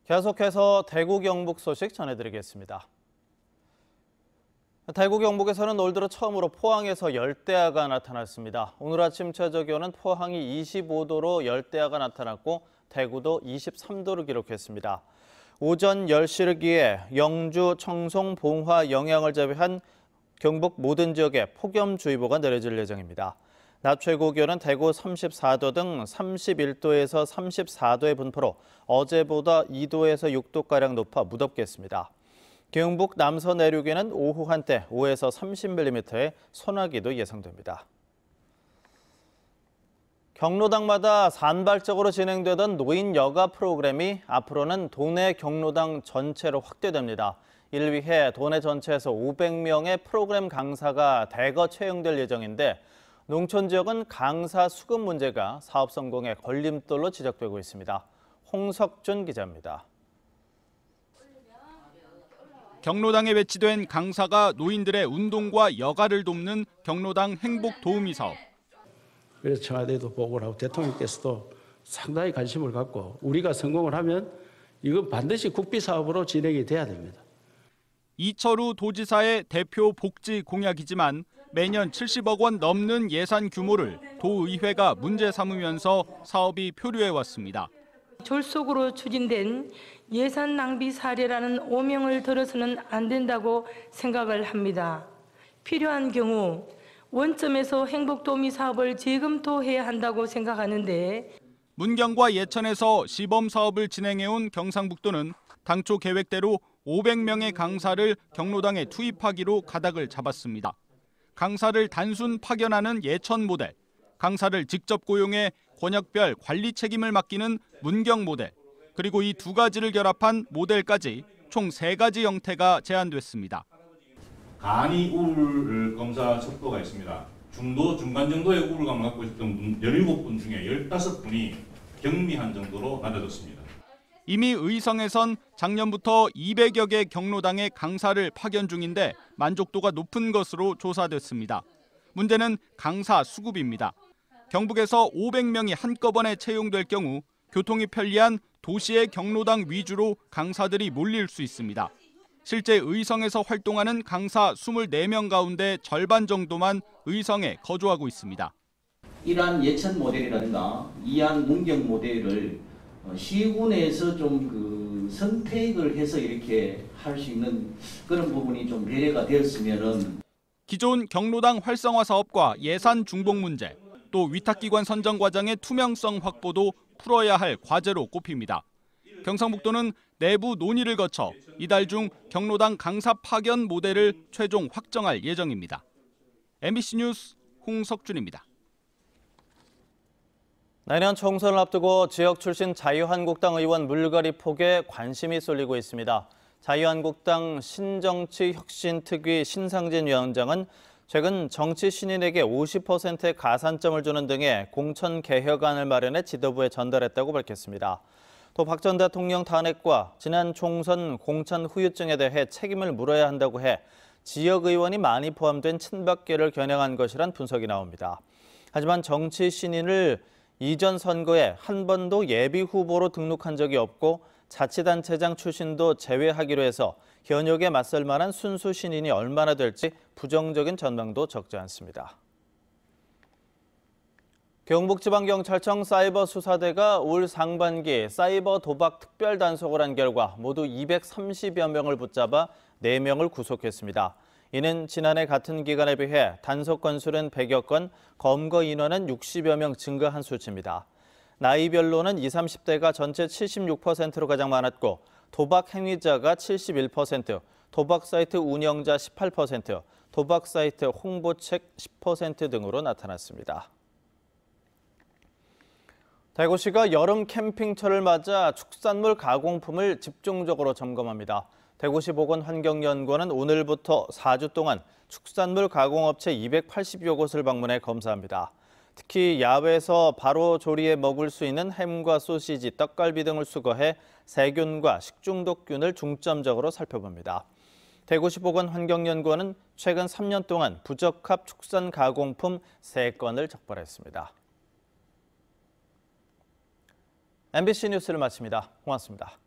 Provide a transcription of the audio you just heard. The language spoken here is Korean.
계속해서 대구 경북 소식 전해드리겠습니다. 대구 경북에서는 올 들어 처음으로 포항에서 열대야가 나타났습니다. 오늘 아침 최저 기온은 포항이 25도로 열대야가 나타났고 대구도 23도를 기록했습니다. 오전 10시를 기해 영주, 청송, 봉화, 영양을 제외한 경북 모든 지역에 폭염주의보가 내려질 예정입니다. 낮 최고 기온은 대구 34도 등 31도에서 34도의 분포로 어제보다 2도에서 6도가량 높아 무덥겠습니다. 경북 남서 내륙에는 오후 한때 5에서 30mm의 소나기도 예상됩니다. 경로당마다 산발적으로 진행되던 노인 여가 프로그램이 앞으로는 도내 경로당 전체로 확대됩니다. 이를 위해 도내 전체에서 500명의 프로그램 강사가 대거 채용될 예정인데 농촌 지역은 강사 수급 문제가 사업 성공의 걸림돌로 지적되고 있습니다. 홍석준 기자입니다. 경로당에 배치된 강사가 노인들의 운동과 여가를 돕는 경로당 행복 도우미 사업. 그래서 청와대도 보고를 하고 대통령께서도 상당히 관심을 갖고 우리가 성공을 하면 이건 반드시 국비 사업으로 진행이 돼야 됩니다. 이철우 도지사의 대표 복지 공약이지만 매년 70억 원 넘는 예산 규모를 도의회가 문제 삼으면서 사업이 표류해 왔습니다. 졸속으로 추진된 예산 낭비 사례라는 오명을 들어서는 안 된다고 생각을 합니다. 필요한 경우 원점에서 행복도우미 사업을 재검토해야 한다고 생각하는데 문경과 예천에서 시범 사업을 진행해온 경상북도는 당초 계획대로 500명의 강사를 경로당에 투입하기로 가닥을 잡았습니다. 강사를 단순 파견하는 예천 모델, 강사를 직접 고용해 권역별 관리 책임을 맡기는 문경 모델, 그리고 이 두 가지를 결합한 모델까지 총 3가지 형태가 제안됐습니다. 간이 우울 검사 척도가 있습니다. 중도, 중간 정도의 우울감을 갖고 있었던 분 17분 중에 15분이 경미한 정도로 낮아졌습니다. 이미 의성에선 작년부터 200여 개 경로당에 강사를 파견 중인데 만족도가 높은 것으로 조사됐습니다. 문제는 강사 수급입니다. 경북에서 500명이 한꺼번에 채용될 경우 교통이 편리한 도시의 경로당 위주로 강사들이 몰릴 수 있습니다. 실제 의성에서 활동하는 강사 24명 가운데 절반 정도만 의성에 거주하고 있습니다. 이러한 예천 모델이라든가 이안 문경 모델을 시군에서 좀 선택을 해서 이렇게 할 수 있는 그런 부분이 좀 배려가 되었으면은. 기존 경로당 활성화 사업과 예산 중복 문제, 또 위탁기관 선정 과정의 투명성 확보도 풀어야 할 과제로 꼽힙니다. 경상북도는 내부 논의를 거쳐 이달 중 경로당 강사 파견 모델을 최종 확정할 예정입니다. MBC 뉴스 홍석준입니다. 내년 총선을 앞두고 지역 출신 자유한국당 의원 물갈이 폭에 관심이 쏠리고 있습니다. 자유한국당 신정치혁신특위 신상진 위원장은 최근 정치 신인에게 50%의 가산점을 주는 등의 공천 개혁안을 마련해 지도부에 전달했다고 밝혔습니다. 또 박 전 대통령 탄핵과 지난 총선 공천 후유증에 대해 책임을 물어야 한다고 해 지역 의원이 많이 포함된 친박계를 겨냥한 것이란 분석이 나옵니다. 하지만 정치 신인을 이전 선거에 한 번도 예비 후보로 등록한 적이 없고 자치단체장 출신도 제외하기로 해서 현역에 맞설 만한 순수 신인이 얼마나 될지 부정적인 전망도 적지 않습니다. 경북지방경찰청 사이버수사대가 올 상반기 사이버 도박 특별 단속을 한 결과 모두 230여 명을 붙잡아 4명을 구속했습니다. 이는 지난해 같은 기간에 비해 단속 건수는 100여 건, 검거 인원은 60여 명 증가한 수치입니다. 나이별로는 20, 30대가 전체 76%로 가장 많았고 도박 행위자가 71%, 도박 사이트 운영자 18%, 도박 사이트 홍보책 10% 등으로 나타났습니다. 대구시가 여름 캠핑철을 맞아 축산물 가공품을 집중적으로 점검합니다. 대구시 보건환경연구원은 오늘부터 4주 동안 축산물 가공업체 280여 곳을 방문해 검사합니다. 특히 야외에서 바로 조리해 먹을 수 있는 햄과 소시지, 떡갈비 등을 수거해 세균과 식중독균을 중점적으로 살펴봅니다. 대구시보건 환경연구원은 최근 3년 동안 부적합 축산 가공품 3건을 적발했습니다. MBC 뉴스를 마칩니다. 고맙습니다.